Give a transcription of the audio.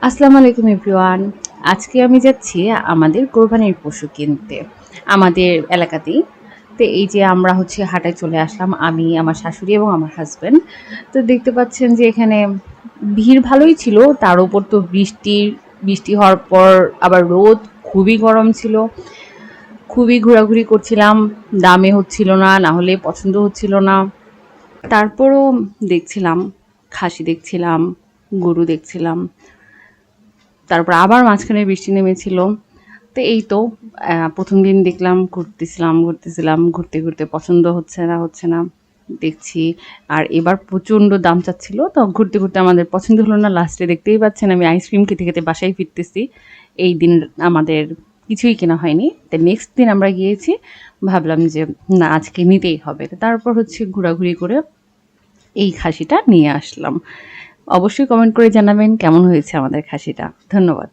আসসালামু আলাইকুম এভরিওয়ান। আজকে আমি যাচ্ছি আমাদের কোরবানির পশু কিনতে, আমাদের এলাকাতেই। তো এই যে আমরা হচ্ছে হাটায় চলে আসলাম, আমি, আমার শাশুড়ি এবং আমার হাসব্যান্ড। তো দেখতে পাচ্ছেন যে এখানে ভিড় ভালোই ছিল, তার উপর তো বৃষ্টি হওয়ার পর আবার রোদ, খুবই গরম ছিল। খুবই ঘোরাঘুরি করছিলাম, দামে হচ্ছিল না, না হলে পছন্দ হচ্ছিল না। তারপরও দেখছিলাম, খাসি দেখছিলাম, গরু দেখছিলাম। তারপর আবার মাঝখানে বৃষ্টি নেমেছিল। তো এই তো ১ম দিন দেখলাম, ঘুরতেছিলাম, ঘুরতে, ঘুরতে পছন্দ হচ্ছে না, দেখছি। আর এবার প্রচণ্ড দাম চাচ্ছিল। তো ঘুরতে, ঘুরতে আমাদের পছন্দ হলো না। লাস্টে দেখতেই পাচ্ছেন আমি আইসক্রিম খেতে, খেতে বাসায় ফিরতেছি। এই দিন আমাদের কিছুই কেনা হয়নি। তো নেক্সট দিন আমরা গিয়েছি। ভাবলাম যে না, আজকে নিতেই হবে। তো তারপর হচ্ছে ঘোরাঘুরি করে এই খাসিটা নিয়ে আসলাম। অবশ্যই কমেন্ট করে জানাবেন কেমন হয়েছে আমাদের খাসিটা। ধন্যবাদ।